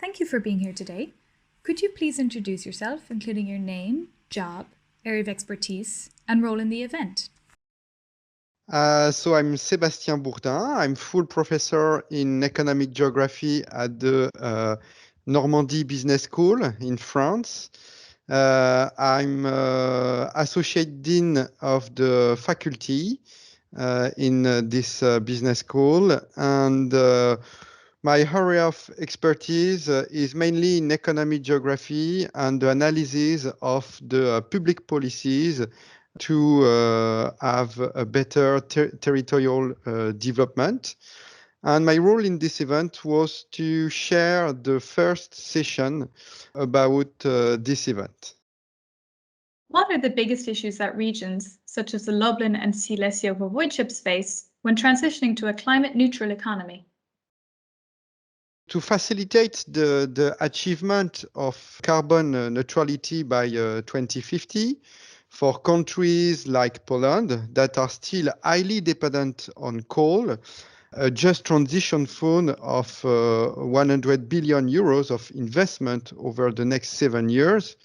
Thank you for being here today. Could you please introduce yourself, including your name, job, area of expertise, and role in the event? So I'm Sébastien Bourdin. I'm full professor in economic geography at the Normandy Business School in France. I'm associate dean of the faculty in this business school, and my area of expertise is mainly in economic geography and the analysis of the public policies to have a better territorial development. And my role in this event was to share the first session about this event. What are the biggest issues that regions, such as the Lublin and Silesia voivodeships, face when transitioning to a climate-neutral economy? To facilitate the achievement of carbon neutrality by 2050, for countries like Poland that are still highly dependent on coal, a just transition fund of 100 billion euros of investment over the next 7 years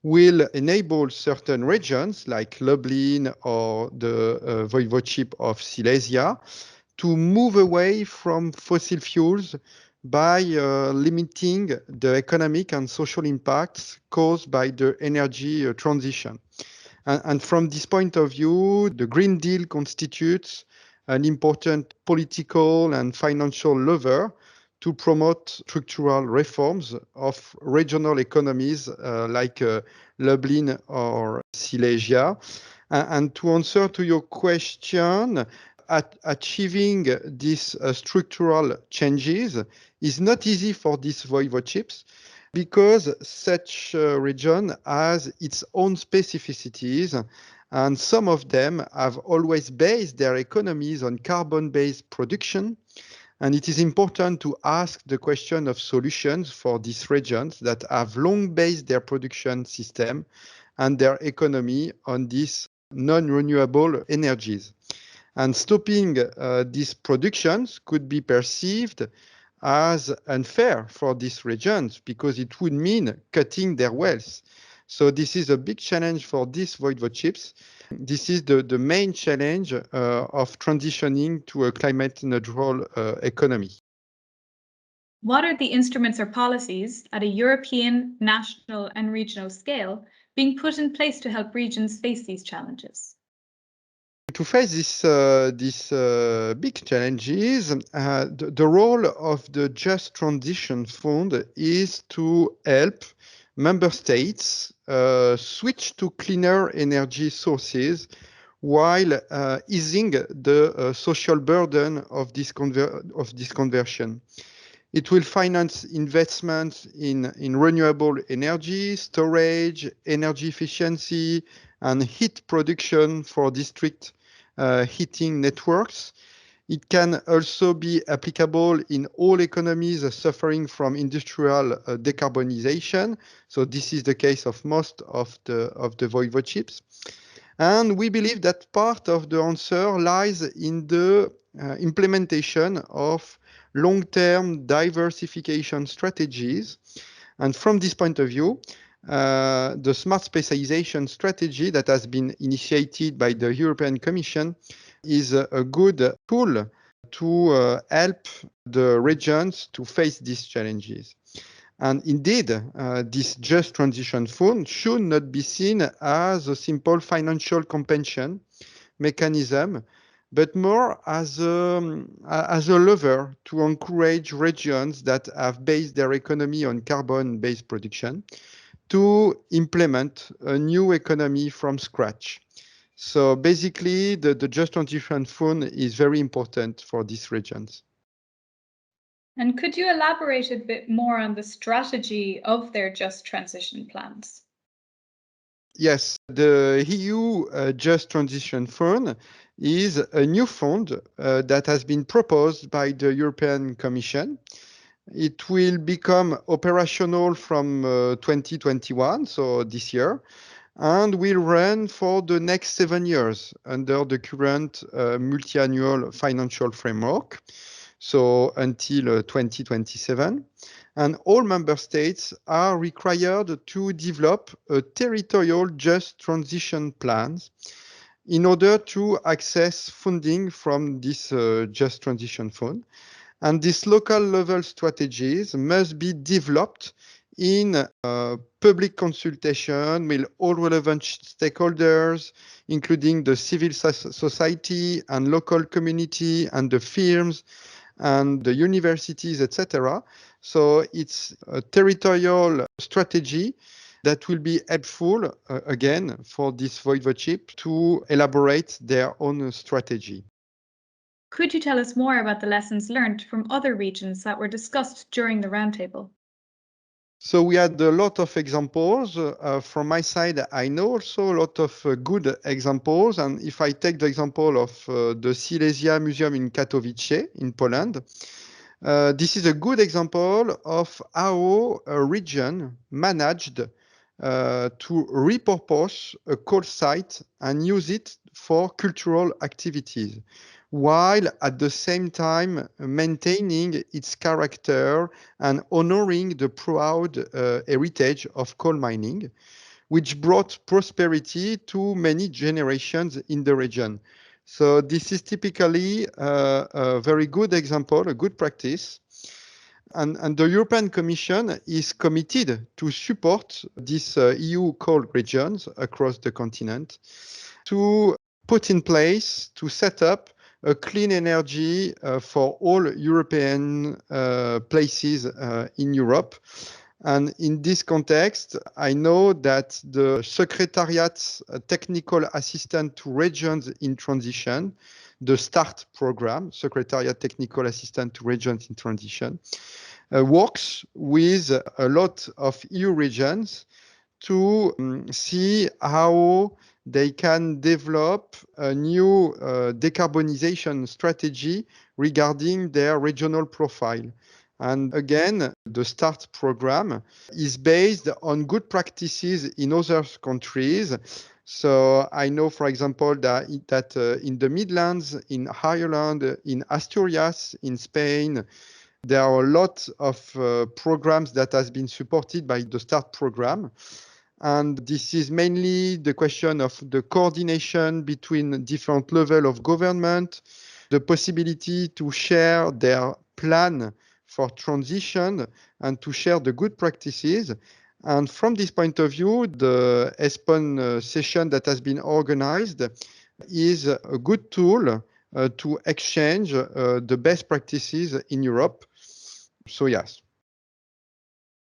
will enable certain regions like Lublin or the voivodeship of Silesia to move away from fossil fuels by limiting the economic and social impacts caused by the energy transition. And from this point of view, the Green Deal constitutes an important political and financial lever to promote structural reforms of regional economies like Lublin or Silesia. And to answer to your question, achieving these structural changes is not easy for these voivodeships because such a region has its own specificities, and some of them have always based their economies on carbon-based production. And it is important to ask the question of solutions for these regions that have long based their production system and their economy on these non-renewable energies. And stopping these productions could be perceived as unfair for these regions because it would mean cutting their wealth. So this is a big challenge for these voivodeships. This is the main challenge of transitioning to a climate neutral economy. What are the instruments or policies at a European, national, and regional scale being put in place to help regions face these challenges? To face these big challenges, the role of the Just Transition Fund is to help member states switch to cleaner energy sources while easing the social burden of this conversion. It will finance investments in renewable energy, storage, energy efficiency, and heat production for district heating networks. It can also be applicable in all economies suffering from industrial decarbonisation. So this is the case of most of the voivodeships. And we believe that part of the answer lies in the implementation of long-term diversification strategies. And from this point of view, the smart specialization strategy that has been initiated by the European Commission is a good tool to help the regions to face these challenges. And indeed, this Just Transition Fund should not be seen as a simple financial compensation mechanism, but more as a lever to encourage regions that have based their economy on carbon-based production to implement a new economy from scratch. So basically, the Just Transition Fund is very important for these regions. And could you elaborate a bit more on the strategy of their Just Transition plans? Yes, the EU Just Transition Fund is a new fund that has been proposed by the European Commission. It will become operational from 2021, so this year, and will run for the next 7 years under the current multi-annual financial framework. so until 2027. And all member states are required to develop a territorial just transition plans in order to access funding from this just transition fund. And these local level strategies must be developed in public consultation with all relevant stakeholders, including the civil society and local community and the firms and the universities, etc. So it's a territorial strategy that will be helpful, again, for this voivodeship to elaborate their own strategy. Could you tell us more about the lessons learned from other regions that were discussed during the roundtable? So we had a lot of examples. From my side, I know also a lot of good examples. And if I take the example of the Silesia Museum in Katowice in Poland, this is a good example of how a region managed to repurpose a coal site and use it for cultural activities, while at the same time maintaining its character and honoring the proud heritage of coal mining, which brought prosperity to many generations in the region. So this is typically a very good example, a good practice. And the European Commission is committed to support these EU coal regions across the continent to put in place, to set up a clean energy for all European places in Europe. And in this context, I know that the Secretariat Technical Assistant to Regions in Transition, the START program, Secretariat Technical Assistant to Regions in Transition, works with a lot of EU regions to see how they can develop a new decarbonisation strategy regarding their regional profile. And again, the START program is based on good practices in other countries. So I know, for example, that in the Midlands, in Ireland, in Asturias, in Spain, there are a lot of programs that has been supported by the START program. And this is mainly the question of the coordination between different levels of government, the possibility to share their plan for transition and to share the good practices. And from this point of view, the ESPON session that has been organized is a good tool to exchange the best practices in Europe. So yes.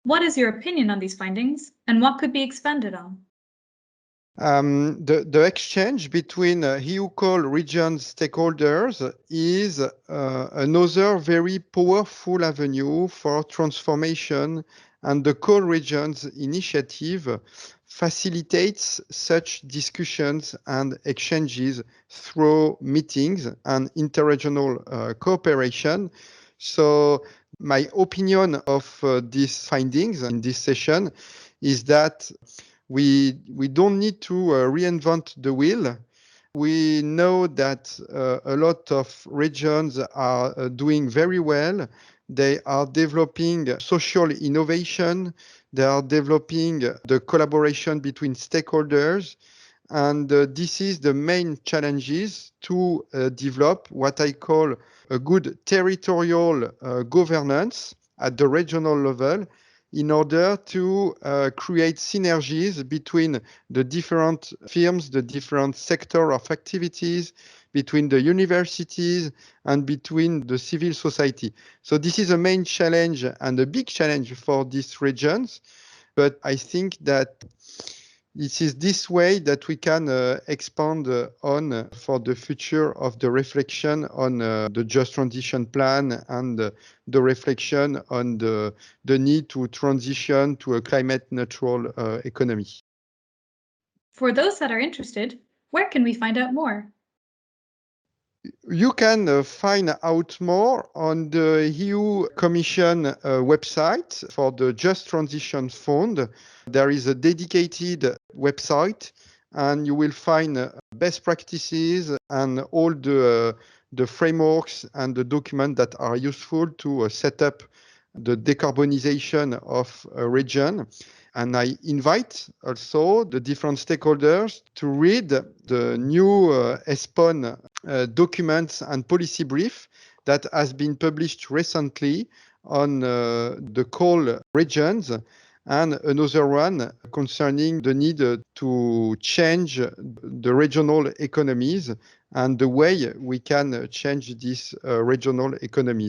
What is your opinion on these findings and what could be expanded on? The exchange between EU coal regions stakeholders is another very powerful avenue for transformation, and the coal regions initiative facilitates such discussions and exchanges through meetings and interregional cooperation. So my opinion of these findings in this session is that we don't need to reinvent the wheel. We know that a lot of regions are doing very well. They are developing social innovation. They are developing the collaboration between stakeholders. And this is the main challenges to develop what I call a good territorial governance at the regional level in order to create synergies between the different firms, the different sector of activities, between the universities and between the civil society. So this is a main challenge and a big challenge for these regions. But I think that it is this way that we can expand on for the future of the reflection on the just transition plan and the reflection on the need to transition to a climate neutral economy. For those that are interested, where can we find out more? You can find out more on the EU Commission website for the Just Transition Fund. There is a dedicated website, and you will find best practices and all the the frameworks and the documents that are useful to set up the decarbonization of a region. And I invite also the different stakeholders to read the new ESPON documents and policy brief that has been published recently on the coal regions, and another one concerning the need to change the regional economies and the way we can change these regional economies.